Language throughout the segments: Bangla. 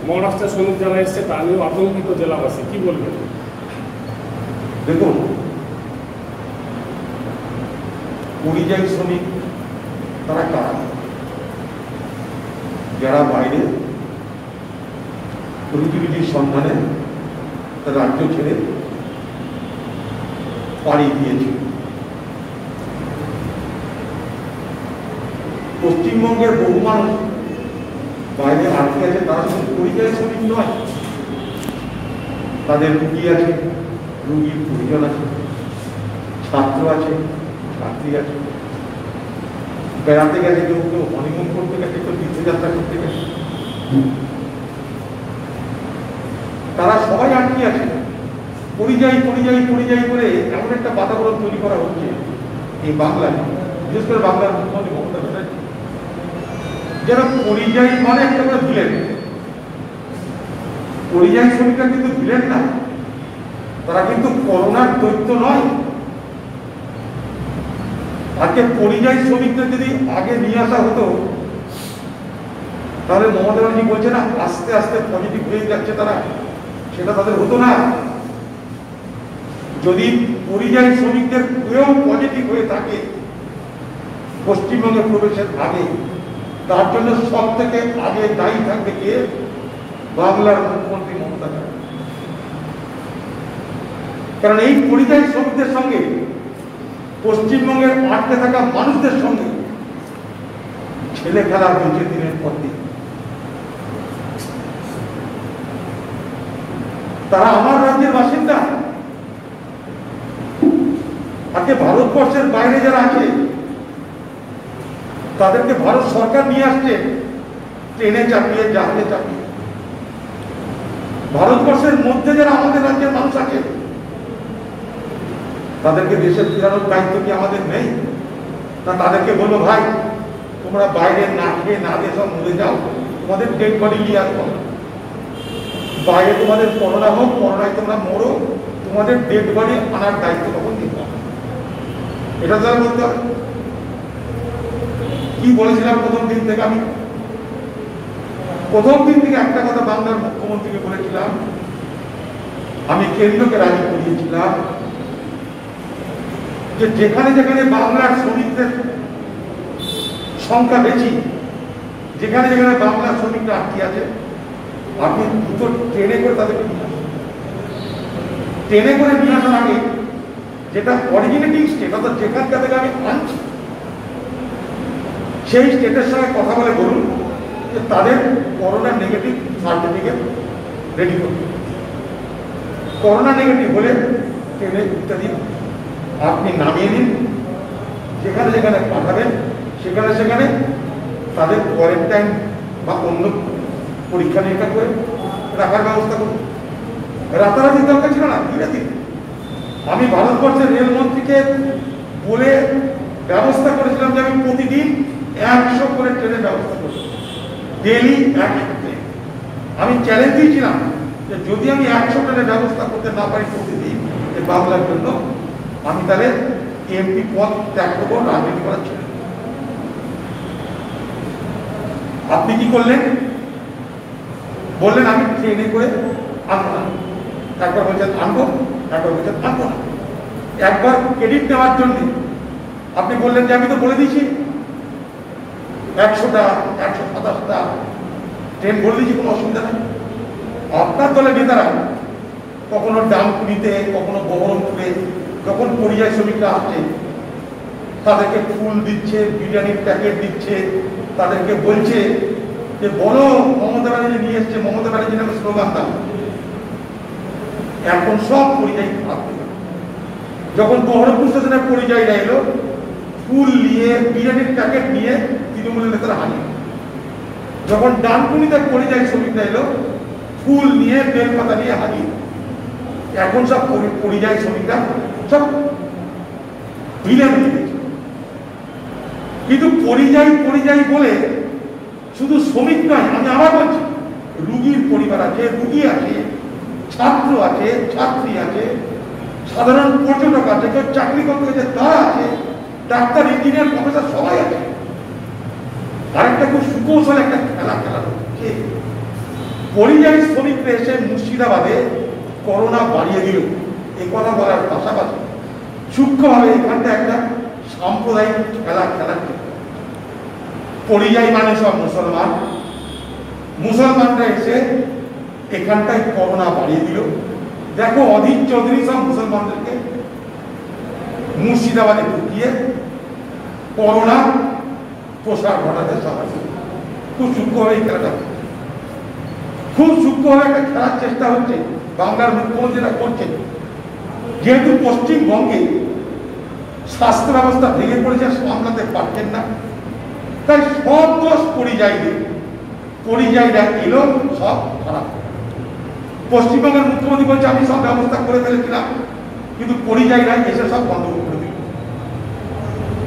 মহারাষ্ট্রের শ্রমিক যারা এসছে তা নিয়েও আতঙ্কিত জেলাবাসী, কি বলবেন? দেখুন, পরিযায়ী শ্রমিক তারা কারা? যারা বাইরে রুটি সন্ধানে রাজ্য ছেড়ে পাড়ি দিয়েছে। পশ্চিমবঙ্গের বহু মানুষ বাইরে আটকে আছে, তারা শুধু পরিযায়ী শ্রমিক নয়, তাদের রুগী আছে, রুগীর পরিজন আছে, ছাত্র আছে, ছাত্রী আছে, বেড়াতে গেছে, কেউ কেউ হনিমুন করতে গেছে, কেউ তীর্থযাত্রা করতে গেছে, তারা সবাই আটকে আছে। পরিযায়ী পরিযায়ী পরিযায়ী করে এমন একটা বাতাবরণ তৈরি করা হচ্ছে এই বাংলায়, বিশেষ করে বাংলার মুখ্যমন্ত্রী মমতা ব্যানার্জি, যারা পরিযায়ী মানে একটা করে ভিলেন। পরিযায়ী শ্রমিকরা কিন্তু ভিলেন না, তারা কিন্তু করোনার দৈত্য নয়। আজকে পরিযায়ী শ্রমিকদের যদি আগে নিয়ে আসা হতো, তাহলে মমতা ব্যানার্জি বলছে না আস্তে আস্তে পজিটিভ হয়ে যাচ্ছে তারা, সেটা তাদের হতো না। যদি পরিযায়ী শ্রমিকদের কেউ পজিটিভ হয়ে থাকে পশ্চিমবঙ্গে প্রবেশের আগে, তার জন্য সব থেকে আগে দায়ী থাকবে কে? বাংলার মুখ্যমন্ত্রী মমতা ব্যানার্জি। কারণ এই পরিযায়ী শ্রমিকদের সঙ্গে পশ্চিমবঙ্গের আটকে থাকা মানুষদের সঙ্গে ছেলে খেলা হয়েছে দিনের পর দিন। তারা আমার রাজ্যের বাসিন্দা। আজকে ভারতবর্ষের বাইরে যারা আছে তাদেরকে ভারত সরকার নিয়ে আসছে ট্রেনে চাপিয়ে, জাহাজে চাপিয়ে। ভারতবর্ষের মধ্যে যারা আমাদের রাজ্যের মানুষ আছে তাদেরকে দেশে ফেরানোর দায়িত্ব কি আমাদের নেই? না তাদেরকে বলবো ভাই তোমরা বাইরে না খেয়ে না দিয়ে সব মরে যাও, তোমাদের ডেড বডি নিয়ে আসবো, বাইরে তোমাদের করোনা হোক, করোনায় তোমরা মরো, তোমাদের ডেড বডি আনার দায়িত্ব তখন নিতে হবে। এটা যারা বলতে হবে। কি বলেছিলাম প্রথম দিন থেকে? আমি প্রথম দিন থেকে একটা কথা বাংলার মুখ্যমন্ত্রীকে বলেছিলাম, আমি কেন্দ্রকে রাজি করিয়েছিলাম যে যেখানে যেখানে বাংলার শ্রমিকদের সংখ্যা বেশি, যেখানে যেখানে বাংলার শ্রমিকরা আটকে আছে, আপনি দুটো ট্রেনে করে তাদেরকে নিয়ে আসেন। ট্রেনে করে নিয়ে আসার আগে যেটা অরিজিনেটিং স্টেট, অর্থাৎ যেখানকার থেকে আমি আনছি সেই স্টেটের সঙ্গে কথা বলে বলুন যে তাদের করোনা নেগেটিভ সার্টিফিকেট রেডি করুন। করোনা নেগেটিভ হলে ট্রেনে ইত্যাদি আপনি নামিয়ে নিন, যেখানে যেখানে পাঠাবেন সেখানে সেখানে তাদের কোয়ারেন্টাইন বা অন্য পরীক্ষা নিরীক্ষা করে রাখার ব্যবস্থা করুন। রাতারাতি দরকার ছিল না, ধীরে ধীরে। আমি ভারতবর্ষের রেলমন্ত্রীকে বলে ব্যবস্থা করেছিলাম যে আমি প্রতিদিন 100 করে ট্রেনের ব্যবস্থা করব, ডেলি 100 ট্রেন। আমি চ্যালেঞ্জ দিয়েছিলাম যে যদি আমি 100 ট্রেনের ব্যবস্থা করতে না পারি প্রতিদিন বাংলার জন্য, আমি তাহলে এমপি পদ ত্যাগ করবো, রাজনীতি করার ছিল। আপনি কি করলেন? বললেন আমি ট্রেনে করে আনবো না। একবার বলছেন আনবো, একবার বলছেন আনবো না। একবার ক্রেডিট নেওয়ার জন্য আপনি বললেন যে আমি তো বলে দিয়েছি 100টা 127টা ট্রেন বলে দিয়েছি, কোনো অসুবিধা নেই। আপনার দলের নেতারা কখনো ডানকুনিতে, কখনো বহরমপুরে যখন পরিযায়ী শ্রমিকরা আসছে তাদেরকে ফুল দিচ্ছে, বিরিয়ানির প্যাকেট দিচ্ছে, তাদেরকে বলছে যে বলো মমতা ব্যানার্জি নিয়ে এসছে, মমতা ব্যানার্জি নামে স্লোগান দাও। এখন সব পরিযায়ী আসবে। যখন বহরমপুর স্টেশনে পরিযায়ীরা এলো, ফুল নিয়ে, বিরিয়ানির প্যাকেট নিয়ে তৃণমূলের নেতারা হারিয়ে। যখন ডানকুনিতে পরিযায়ী শ্রমিকরা এলো, ফুল নিয়ে, বেলপাতা নিয়ে হারিয়ে। এখন সব পরিযায়ী শ্রমিকরা সব ভিলেন হয়ে গেছে। কিন্তু পরিযায়ী পরিযায়ী বলে শুধু শ্রমিক নয়, আমি আবার বলছি, রুগীর পরিবার আছে, রুগী আছে, ছাত্র আছে, ছাত্রী আছে, সাধারণ পর্যটক আছে, কেউ চাকরি করতে গেছে তারা আছে, ডাক্তার, ইঞ্জিনিয়ার, প্রফেসর সবাই আছে। আরেকটা খুব সুকৌশল একটা খেলা হচ্ছে, পরিযায়ী শ্রমিকরা এসে মুর্শিদাবাদে করোনা বাড়িয়ে দিল, এই কথা বলার পাশাপাশি সূক্ষ্মভাবে এখানটা একটা সাম্প্রদায়িক খেলা খেলার পরিযায়ী মানে সব মুসলমান, মুসলমানরা এসে এখানটায় করোনা বাড়িয়ে দিল। দেখো অধীর চৌধুরী সব মুসলমানদেরকে মুর্শিদাবাদে ঢুকিয়ে করোনা প্রসার ঘটাতে সাহায্য, খুব সূক্ষ্মভাবে এই খেলাটা, খুব সূক্ষ্মভাবে একটা খেলার চেষ্টা হচ্ছে বাংলার মুখ্যমন্ত্রীরা করছেন। যেহেতু পশ্চিমবঙ্গে স্বাস্থ্য ব্যবস্থা ভেঙে পড়েছে, সামলাতে পারছেন না, তাই সব দোষ পরিযায়ীরা এলো সব খারাপ। পশ্চিমবঙ্গের মুখ্যমন্ত্রী বলছে আমি সব ব্যবস্থা করে ফেলেছিলাম, কিন্তু পরিযায়ীরা এসে সব বন্ধ করে দিল।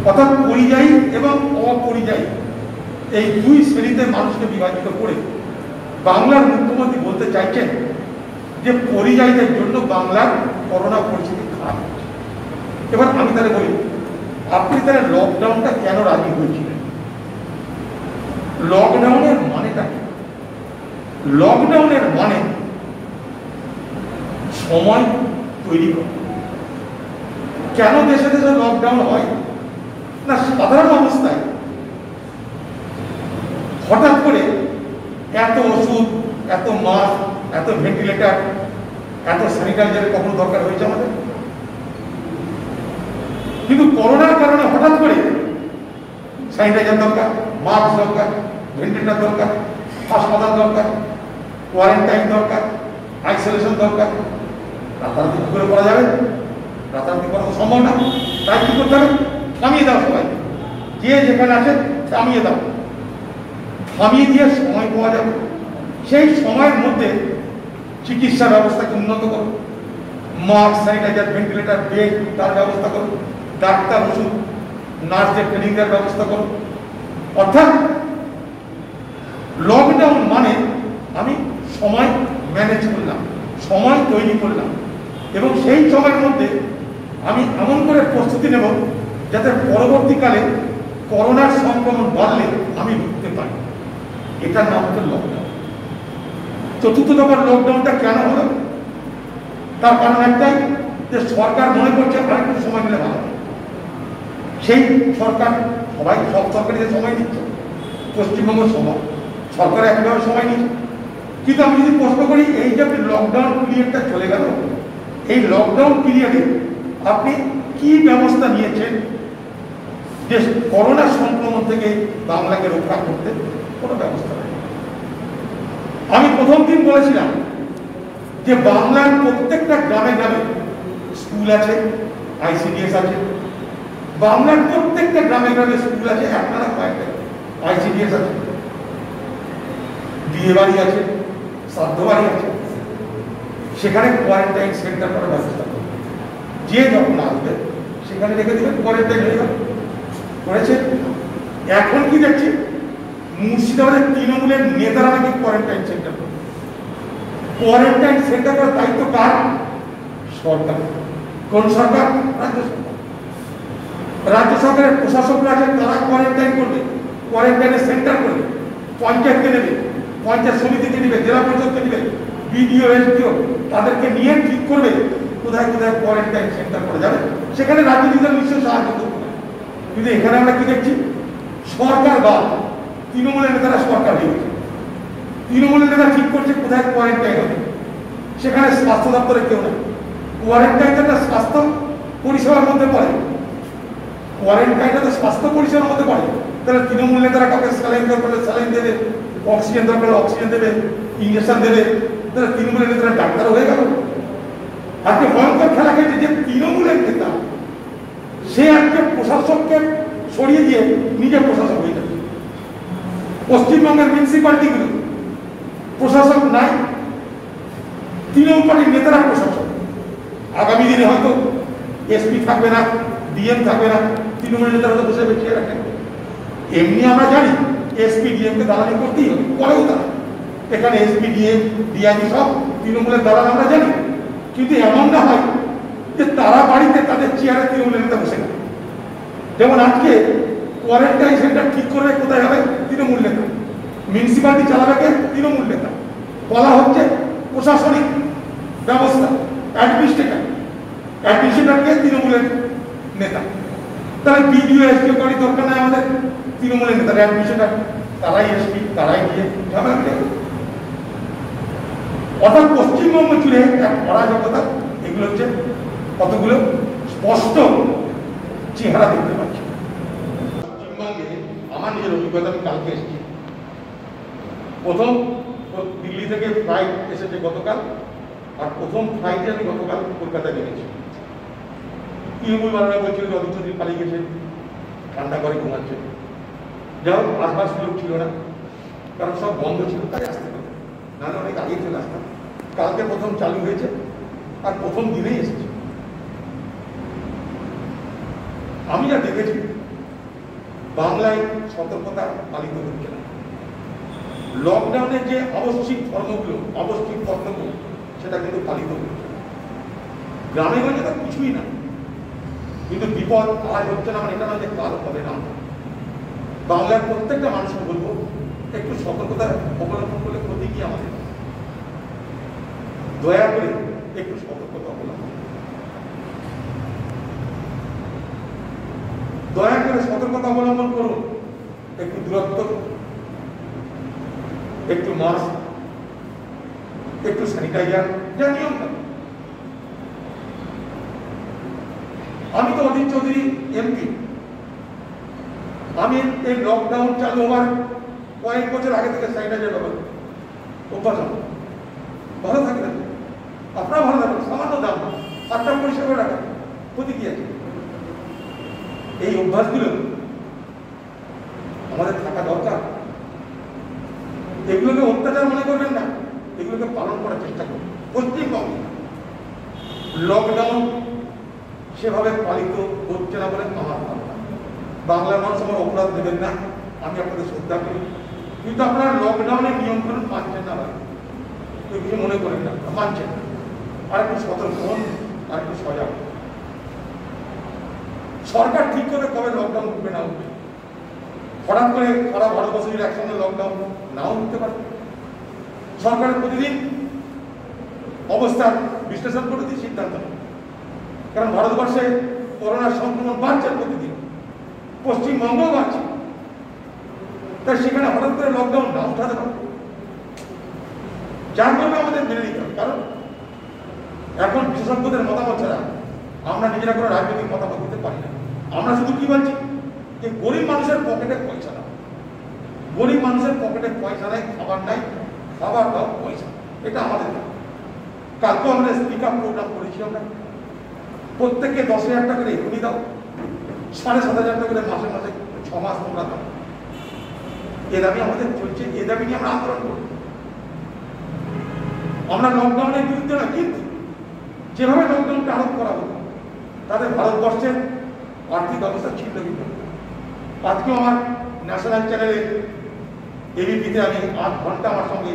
অর্থাৎ পরিযায়ী এবং অপরিযায়ী এই দুই শ্রেণীতে মানুষকে বিভাজিত করে বাংলার মুখ্যমন্ত্রী বলতে চাইছেন যে পরিযায়ীদের জন্য বাংলার করোনা পরিস্থিতি খারাপ। এবার আমি তাহলে বলি, আপনি তাহলে লকডাউনটা কেন রাজি হয়েছিলেন? লকডাউনের মানেটা কি? লকডাউনের মানে সময় তৈরি করা। কেন দেশে দেশে লকডাউন হয় না? সাধারণ অবস্থায় হঠাৎ করে এত ওষুধ, এত মাস্ক, এত ভেন্টিলেটর, এত স্যানিটাইজারের কখনো দরকার হয়েছে আমাদের? কিন্তু করোনার কারণে হঠাৎ করে স্যানিটাইজার দরকার, মাস্ক দরকার, ভেন্টিলেটর দরকার, হাসপাতাল দরকার, কোয়ারেন্টাইন দরকার, আইসোলেশন দরকার। রাতারাতি কি করে করা যাবে? রাতারাতি করা সম্ভব না। তাই কি করতে হবে? থামিয়ে দাও সবাই, যে যেখানে আছে থামিয়ে দাও, থামিয়ে দিয়ে সময় পাওয়া যাবে। সেই সময়ের মধ্যে চিকিৎসা ব্যবস্থাকে উন্নত করো, মাস্ক, স্যানিটাইজার, ভেন্টিলেটর, বেড তার ব্যবস্থা করো, ডাক্তার, ওষুধ, নার্সদের ট্রেনিং দেওয়ার ব্যবস্থা করো। অর্থাৎ লকডাউন মানে আমি সময় ম্যানেজ করলাম, সময় তৈরি করলাম, এবং সেই সময়ের মধ্যে আমি এমন করে প্রস্তুতি নেব যাতে পরবর্তীকালে করোনার সংক্রমণ বাড়লে আমি রুখতে পারি। এটার নাম হচ্ছে লকডাউন। চতুর্থ দফার লকডাউনটা কেন হলো? তার কারণ একটাই, যে সরকার মনে করছে আরেকটু সময় নিলে ভালো। সেই সরকার, সবাই সব সরকারিদের সময় নিচ্ছে, পশ্চিমবঙ্গ সরকার একভাবে সময় নিচ্ছে। কিন্তু আমি যদি প্রশ্ন করি, এই যে লকডাউন পিরিয়ডটা চলে গেল, এই লকডাউন পিরিয়ডে আপনি কি ব্যবস্থা নিয়েছেন যে করোনা সংক্রমণ থেকে বাংলাকে রক্ষা করতে? কোনো ব্যবস্থা নেই। আমি প্রথম দিন বলেছিলাম যে বাংলার প্রত্যেকটা গ্রামে গ্রামে স্কুল আছে, আইসিডিএস আছে। বাংলার প্রত্যেকটা গ্রামে গ্রামে স্কুল আছে, আপনারা কয়েকটা আইসিডিএস আছে, বিয়ে বাড়ি আছে, শ্রাদ্ধ বাড়ি আছে। সেখানে কোয়ারেন্টাইন সেন্টার করার ব্যবস্থা করবে। যে যখন আসবে সেখানে রেখে দেবেন, কোয়ারেন্টাইন হয়ে যাবে। করেছে। এখন কি দেখছি, মুর্শিদাবাদের তৃণমূলের নেতারা নাকি কোয়ারেন্টাইন সেন্টার করবে। কোয়ারেন্টাইন সেন্টার করার দায়িত্ব কার? সরকার। কোন সরকার? রাজ্য সরকার। রাজ্য সরকারের প্রশাসকরা আছে, তারা কোয়ারেন্টাইন করবে, কোয়ারেন্টাইনের সেন্টার করবে। পঞ্চায়েতকে নেবে, পঞ্চায়েত সমিতিকে নেবে, জেলা পরিষদকে নেবে, বিডিও, এসডিও, তাদেরকে নিয়ে ঠিক করবে কোথায় কোথায় কোয়ারেন্টাইন সেন্টার করা যাবে। সেখানে রাজনীতিদের নিশ্চয়ই সাহায্য করবে। কিন্তু এখানে আমরা কি দেখছি, সরকার বা তৃণমূলের নেতারা সরকার হয়ে গেছে। তৃণমূলের নেতা ঠিক করছে কোথায় কোয়ারেন্টাইন হবে। সেখানে স্বাস্থ্য দপ্তরে কেউ নেই। কোয়ারেন্টাইনটা স্বাস্থ্য পরিষেবার মধ্যে পড়ে, কোয়ারেন্টাইনটা তো স্বাস্থ্য পরিষেবার মধ্যে পড়ে। তাহলে তৃণমূল নেতারা কাউকে স্যালাইন দরকার স্যালাইন দেবে, অক্সিজেন দরকার অক্সিজেন দেবে, ইঞ্জেকশন দেবে। তাহলে তৃণমূলের নেতারা ডাক্তার হয়ে গেল। আজকে ভয়ঙ্কর খেলা খেলছে যে তৃণমূলের নেতা সে আজকে প্রশাসককে সরিয়ে দিয়ে নিজে প্রশাসক হয়ে যাবে। পশ্চিমবঙ্গের মিউনিসিপালিটিগুলো প্রশাসক নাই, তৃণমূল পার্টির নেতারা প্রশাসক। আগামী দিনে হয়তো এসপি থাকবে না, ডিএম থাকবে না, তৃণমূলের নেতারা তো বসে বেঁচিয়ে রাখেন। এমনি আমরা জানি এসপি ডিএমকে দালালি করতেই হবে, করেও তারা। এখানে এসপি ডিএম ডিআইজি সব তৃণমূলের দালাল আমরা জানি। কিন্তু এমন না হয় যে তারা বাড়িতে তাদের চেয়ারে তৃণমূলের নেতা বসে গেল। যেমন আজকে কোয়ারেন্টাইন সেন্টার ঠিক করবে কোথায় হবে, তৃণমূল নেতা। মিউনিসিপালিটি চালাবে কে? তৃণমূল নেতা। বলা হচ্ছে প্রশাসনিক ব্যবস্থা, অ্যাডমিনিস্ট্রেটরকে তৃণমূলের নেতা। তাহলে বিডিও এসডিও করি দরকার নেই আমাদের, তৃণমূলের নেতা অ্যাডমিনিস্ট্রেটর, তারাই এসপি, তারাই গিয়ে ঝামেলা করে। অর্থাৎ পশ্চিমবঙ্গ জুড়ে এক অরাজকতা, এগুলো হচ্ছে কতগুলো স্পষ্ট চেহারা দেখতে পাচ্ছি। পশ্চিমবঙ্গে আমার নিজের অভিজ্ঞতা, আমি কালকে এসেছি, প্রথম দিল্লি থেকে ফ্লাইট এসেছে গতকাল, আর প্রথম ফ্লাইটে আমি গতকাল কলকাতায় গেছি। তৃণমূল বাংলা বলছিল যে অধীর চৌধুরী পালিয়ে গেছে, ঠান্ডা করে ঘুমাচ্ছে। যাই হোক, আসবার সুযোগ ছিল না, কারণ সব বন্ধ ছিল, তাই আসতে পারে, নাহলে অনেক আগেই চলে আসতাম। কালকে প্রথম চালু হয়েছে, আর প্রথম দিনেই এসেছে। আমি যা দেখেছি, বাংলায় সতর্কতা পালিত হচ্ছে না। লকডাউনের যে আবশ্যিক ধর্মগুলো, আবশ্যিক কর্তব্য, সেটা কিন্তু পালিত হচ্ছে। গ্রামে গঞ্জে তো কিছুই না, কিন্তু বিপদ আজ হচ্ছে না, মানে এটা নয় যে কাল হবে না। বাংলার প্রত্যেকটা মানুষকে বলবো, একটু সতর্কতা অবলম্বন করলে ক্ষতি কি আমাদের? দয়া করে একটু সতর্কতা অবলম্বন, দয়া করে সতর্কতা অবলম্বন করুন। একটু দূরত্ব, একটু মাস্ক, একটু স্যানিটাইজার, যা নিয়ম। আমি তো অধীর চৌধুরী এমপি, আমি এই লকডাউন চালু হওয়ার কয়েক বছর আগে থেকে স্যানিটাইজার ব্যবহার অভ্যাস আমার ভালো থাকে না। আপনারা ভালো থাকবেন, সামান্য দাম, হাতটা পরিষ্কার রাখা, ক্ষতি কি আছে? এই অভ্যাসগুলো আমাদের থাকা দরকার। এগুলোকে অত্যাচার মনে করবেন না, এগুলোকে পালন করার চেষ্টা করুন। পশ্চিমবঙ্গে লকডাউন সেভাবে পালিত হচ্ছে না বলে আমার ধারণা। বাংলার মানুষ আমার অপরাধ দেবেন না, আমি আপনাদের শ্রদ্ধা করি, কিন্তু আপনারা লকডাউনের নিয়মকানুন মানছেন না, কিছু মনে করেন না, মানছেন না। আর একটু সতর্ক হন, আর একটু সজাগ। সরকার ঠিক করে কবে লকডাউন উঠবে না উঠবে, হঠাৎ করে সারা ভারতবর্ষ জুড়ে একসঙ্গে লকডাউন নাও উঠতে পারে। সরকারের প্রতিদিন অবস্থার বিশ্লেষণ করে দিয়ে সিদ্ধান্ত নেয়, কারণ ভারতবর্ষে করোনার সংক্রমণ বাড়ছে প্রতিদিন, পশ্চিমবঙ্গও বাড়ছে, তাই সেখানে হঠাৎ করে লকডাউন না উঠাতে পারে। যার জন্য আমাদের মেনে নিতে হবে, কারণ এখন বিশেষজ্ঞদের মতামত ছাড়া আমরা নিজেরা কোনো রাজনৈতিক মতামত দিতে পারি না। আমরা শুধু কি বলছি যে গরিব মানুষের পকেটে পয়সা দাও, গরিব মানুষের পকেটে পয়সা নাই, খাবার নাই, খাবার দাও, পয়সা, এটা আমাদের। কালকে আমরা স্পিক আপ প্রোগ্রাম করেছি, আমরা প্রত্যেককে 10,000 টাকা করে এখনই দাও, 7,500 টাকা করে মাসে মাসে 6 মাস তোমরা দাও। এ দাবি আমাদের চলছে, এ দাবি নিয়ে আমরা আন্দোলন করব। আমরা লকডাউনের বিরুদ্ধে না, কিন্তু যেভাবে লকডাউনকে আরোপ করা হলো তাদের ভারতবর্ষের আর্থিক অবস্থা ছিন্ন ভিন্ন। আজকেও আমার ন্যাশনাল চ্যানেলে এবিপিতে আমি 8 ঘন্টা আমার সঙ্গে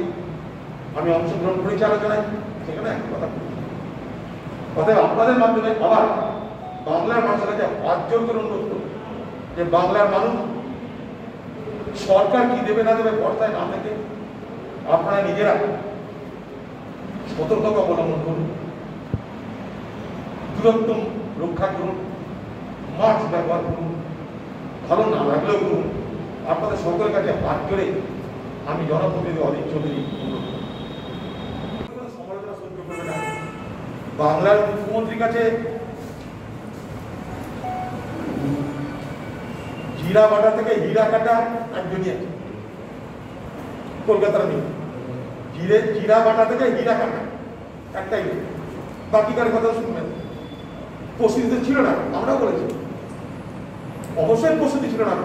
আমি অংশগ্রহণ করেছি আলোচনায়, সেখানে একটা কথা বলি। অতএব আপনাদের মাধ্যমে আবার বাংলার মানুষের কাছে হাত জোর করে অনুরোধ করব যে বাংলার মানুষ সরকার কি দেবে না দেবে বর্তায় না থেকে আপনারা নিজেরা সতর্কতা অবলম্বন করুন, দূরত্ব রক্ষা করুন, মাস্ক ব্যবহার করুন, ভালো না লাগলেও করুন। আপনাদের সকলের কাছে হাত জোরে আমি জনপ্রতিনিধি অধীর চৌধুরী সমালোচনা সহ্য করবে না। বাংলার মুখ্যমন্ত্রীর কাছে জিরা বাটা থেকে হীরা কাটা একজনই আছে, কলকাতার নেই। জিরা বাটা থেকে হীরা কাটা একটাই নেই, বাকিকার কথা শুনবেন। প্রস্তুতি ছিল না, আমরাও বলেছি, অবশ্যই প্রস্তুতি ছিল না।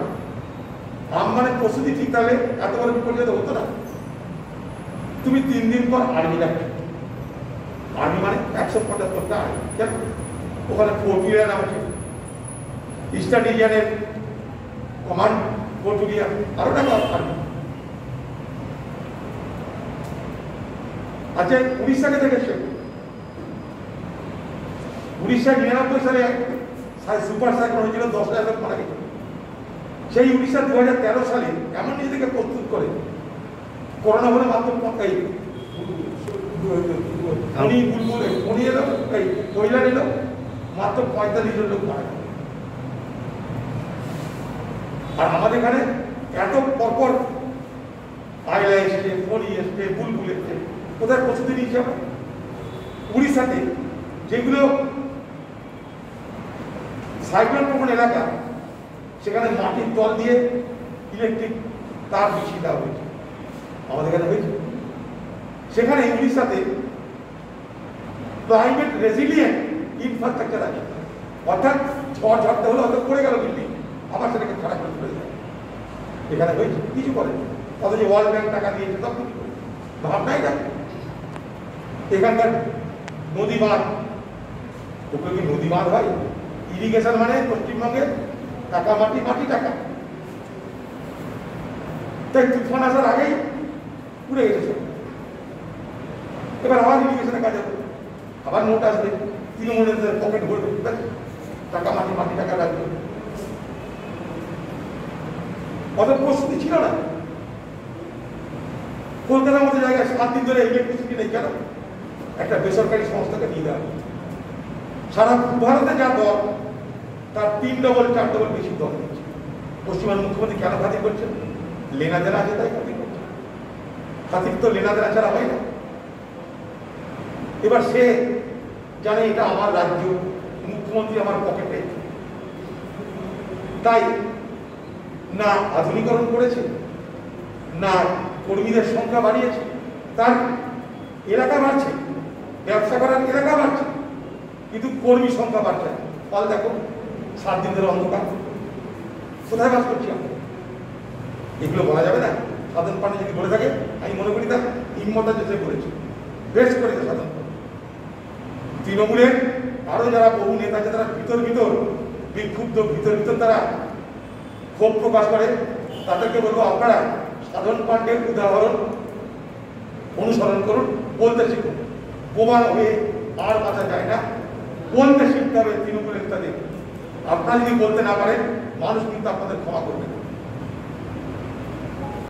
মানে প্রস্তুতি ঠিক থাকলে এত বড় বিপর্যয় হতো না। তুমি 3 দিন পর আর্মি ডাকবে, আর্মি মানে 175টা আর্মি, কেন? ওখানে ফোর্টুলিয়ান আছে, ইস্টার্ন রিজিয়নের কমান্ড ফোর্টুলিয়ান, আরো টাকা আর্মি। আচ্ছা, উড়িষ্যাকে দেখেছে, উড়িষ্যা 99 সালে সুপার সাইক্লোন হয়েছিল, 10,000 লোক মারা গেছে। সেই উড়িষ্যা 2013 সালে এমন নিজেদেরকে প্রস্তুত করে, করোনা হলে মাত্র ফণি বুলবুল ফণি এলো, এই কৈলার এলো, মাত্র 45 জন লোক মারা গেল। আর আমাদের এখানে এত পরপর আয়লা এসছে, ফণি এসছে, বুলবুল এসছে, কোথায় প্রস্তুতি নিয়েছে আমরা? উড়িষ্যাতে যেগুলো সাইক্লোন প্রবণ এলাকা, সেখানে মাটির তল দিয়ে ইলেকট্রিক তার বিছিয়ে দেওয়া হয়েছে, আমাদের এখানে হয়েছে। সেখানে উড়িষ্যাতে ক্লাইমেট রেজিলিয়েন্ট ইনফ্রাস্ট্রাকচার আছে, অর্থাৎ ঝড় ঝড়তে হলে হয়তো পড়ে গেল বিল্ডিং, আবার সেটাকে খারাপ করে চলে যায়। এখানে হয়েছে, কিছু করে, অথচ ওয়ার্ল্ড ব্যাংক টাকা দিয়েছে, সব কিছু করে, ভাবনাই দেখে। এখানকার নদী বাঁধ, ওগুলো কি নদী বাঁধ হয়? ইরিগেশন মানে পশ্চিমবঙ্গের টাকা মাটি, মাটি টাকা। তাই তুফান আসার আগেই উড়ে গেছে। এবার আবার ইরিগেশনের কাজ হবে, আবার নোট আসবে, তৃণমূলের পকেট ভরবে, টাকা মাটি, মাটি টাকা রাখবে। অত প্রস্তুতি ছিল না। কলকাতার মতো জায়গায় 7 দিন ধরে ইলেকট্রিসিটি নেই কেন? একটা বেসরকারি সংস্থাকে দিয়ে দেওয়া। সারা ভারতে যা দর, তার 3 ডবল 4 ডবল বেশি দর দিচ্ছে। পশ্চিমবঙ্গের মুখ্যমন্ত্রী কেন খাতির করছেন? লেনা দেনা আছে তাই খাতির করছেন। খাতির তো লেনা দেনা ছাড়া হয় না। এবার সে জানে এটা আমার রাজ্য, মুখ্যমন্ত্রী আমার পকেটে, তাই না আধুনিকরণ করেছে, না কর্মীদের সংখ্যা বাড়িয়েছে, তার এলাকা বাড়ছে, ব্যবসা করার এলাকা বাড়ছে, কিন্তু কর্মী সংখ্যা বাড়ছে না। ফল দেখো, 7 দিন ধরে অন্ধকার, কোথায় বাস করছি আমরা? এগুলো বলা যাবে না। সাধন পান্ডে যদি বলে থাকে, আমি মনে করি তার হিম্মতা যেতে করেছে, বেশ করেছে সাধন পান্ডে। তৃণমূলের আরো যারা বহু নেতা আছে, তারা ভিতর বিক্ষুব্ধ, ভিতর তারা ক্ষোভ প্রকাশ করে, তাদেরকে বলবো আপনারা সাধন পান্ডের উদাহরণ অনুসরণ করুন, বলতে শিখুন। বোমা হয়ে আর বাঁচা যায় না, বলতে শিখতে হবে তৃণমূলের নেতাদের। আপনারা যদি বলতে না পারেন, মানুষ কিন্তু আপনাদের ক্ষমা করবে না।